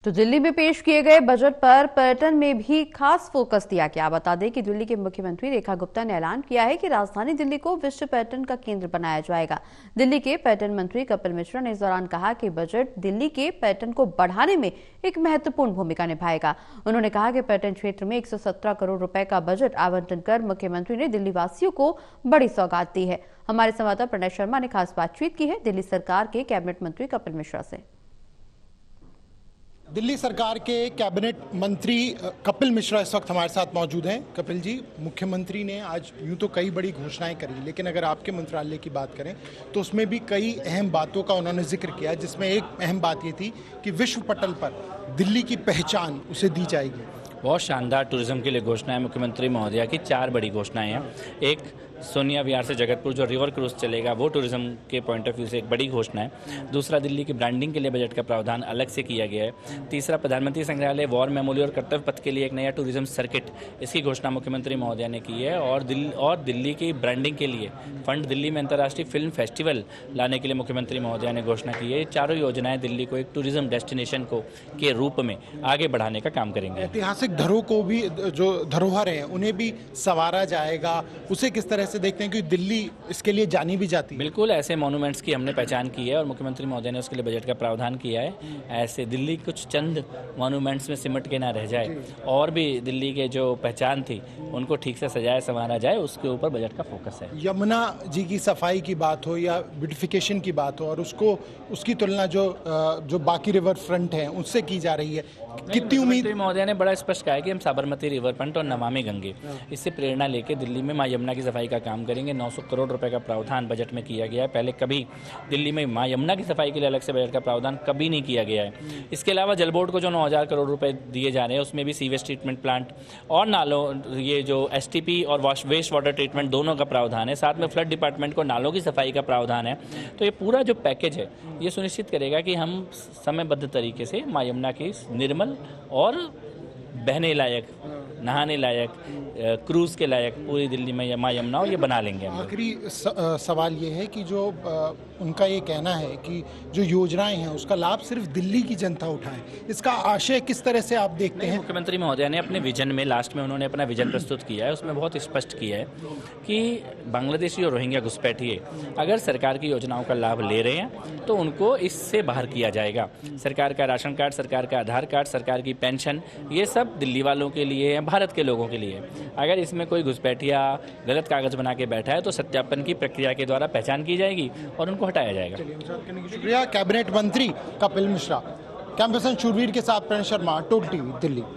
तो दिल्ली में पेश किए गए बजट पर पर्यटन में भी खास फोकस दिया गया। बता दें कि दिल्ली के मुख्यमंत्री रेखा गुप्ता ने ऐलान किया है कि राजधानी दिल्ली को विश्व पर्यटन का केंद्र बनाया जाएगा। दिल्ली के पर्यटन मंत्री कपिल मिश्रा ने इस दौरान कहा कि बजट दिल्ली के पर्यटन को बढ़ाने में एक महत्वपूर्ण भूमिका निभाएगा। उन्होंने कहा कि पर्यटन क्षेत्र में 117 करोड़ रुपए का बजट आवंटन कर मुख्यमंत्री ने दिल्ली वासियों को बड़ी सौगात दी है। हमारे संवाददाता प्रणय शर्मा ने खास बातचीत की है दिल्ली सरकार के कैबिनेट मंत्री कपिल मिश्रा से। दिल्ली सरकार के कैबिनेट मंत्री कपिल मिश्रा इस वक्त हमारे साथ मौजूद हैं। कपिल जी, मुख्यमंत्री ने आज यूं तो कई बड़ी घोषणाएं करी, लेकिन अगर आपके मंत्रालय की बात करें तो उसमें भी कई अहम बातों का उन्होंने जिक्र किया, जिसमें एक अहम बात ये थी कि विश्व पटल पर दिल्ली की पहचान उसे दी जाएगी। बहुत शानदार टूरिज्म के लिए घोषणाएं मुख्यमंत्री महोदया की 4 बड़ी घोषणाएं हैं। एक सोनिया विहार से जगतपुर जो रिवर क्रूज चलेगा, वो टूरिज्म के पॉइंट ऑफ व्यू से एक बड़ी घोषणा है। दूसरा, दिल्ली की ब्रांडिंग के लिए बजट का प्रावधान अलग से किया गया है। तीसरा, प्रधानमंत्री संग्रहालय, वॉर मेमोरियल और कर्तव्य पथ के लिए एक नया टूरिज्म सर्किट, इसकी घोषणा मुख्यमंत्री महोदया ने की है। और दिल्ली की ब्रांडिंग के लिए फंड, दिल्ली में अंतर्राष्ट्रीय फिल्म फेस्टिवल लाने के लिए मुख्यमंत्री महोदया ने घोषणा की है। चारों योजनाएं दिल्ली को एक टूरिज्म डेस्टिनेशन के रूप में आगे बढ़ाने का काम करेंगे। ऐतिहासिक को भी, जो धरोहर हैं, उन्हें भी संवारा जाएगा। उसे किस तरह से देखते हैं कि दिल्ली इसके लिए जानी भी जाती है? बिल्कुल, ऐसे मॉन्यूमेंट्स की हमने पहचान की है और मुख्यमंत्री महोदय ने उसके लिए बजट का प्रावधान किया है। ऐसे दिल्ली कुछ चंद मॉन्यूमेंट्स में सिमट के ना रह जाए और भी दिल्ली के जो पहचान थी उनको ठीक से सजाया संवारा जाए, उसके ऊपर बजट का फोकस है। यमुना जी की सफाई की बात हो या ब्यूटिफिकेशन की बात हो, और उसकी तुलना जो बाकी रिवर फ्रंट है उससे की जा रही है, कितनी उम्मीद? महोदय ने बड़ा स्पष्ट कहा है कि हम साबरमती रिवर फ्रंट और नमामि गंगे, इससे प्रेरणा लेकर दिल्ली में मां यमुना की सफाई का काम करेंगे। 900 करोड़ रुपए का प्रावधान बजट में किया गया है। पहले कभी दिल्ली में मां यमुना की सफाई के लिए अलग से बजट का प्रावधान कभी नहीं किया गया है। इसके अलावा जल बोर्ड को जो 9,000 करोड़ रुपए दिए जा रहे हैं, उसमें भी सीवेज ट्रीटमेंट प्लांट और नालों, ये जो STP और वेस्ट वाटर ट्रीटमेंट दोनों का प्रावधान है। साथ में फ्लड डिपार्टमेंट को नालों की सफाई का प्रावधान है। तो ये पूरा जो पैकेज है ये सुनिश्चित करेगा कि हम समयबद्ध तरीके से मां यमुना की निर्मल और बहने लायक, नहाने लायक, क्रूज के लायक पूरी दिल्ली में मां यमुना ये बना लेंगे। आखिरी सवाल ये है कि जो उनका ये कहना है कि जो योजनाएं हैं उसका लाभ सिर्फ दिल्ली की जनता उठाए, इसका आशय किस तरह से आप देखते हैं? मुख्यमंत्री महोदय ने अपने विजन में, लास्ट में उन्होंने अपना विजन प्रस्तुत किया है, उसमें बहुत स्पष्ट किया है कि बांग्लादेशी और रोहिंग्या घुसपैठिए अगर सरकार की योजनाओं का लाभ ले रहे हैं तो उनको इससे बाहर किया जाएगा। सरकार का राशन कार्ड, सरकार का आधार कार्ड, सरकार की पेंशन, ये सब दिल्ली वालों के लिए है, भारत के लोगों के लिए। अगर इसमें कोई घुसपैठिया गलत कागज बना के बैठा है तो सत्यापन की प्रक्रिया के द्वारा पहचान की जाएगी और उनको हटाया जाएगा। शुक्रिया कैबिनेट मंत्री कपिल मिश्रा। कैंपस शूरवीर के साथ प्रणय शर्मा, टोल टीवी, दिल्ली।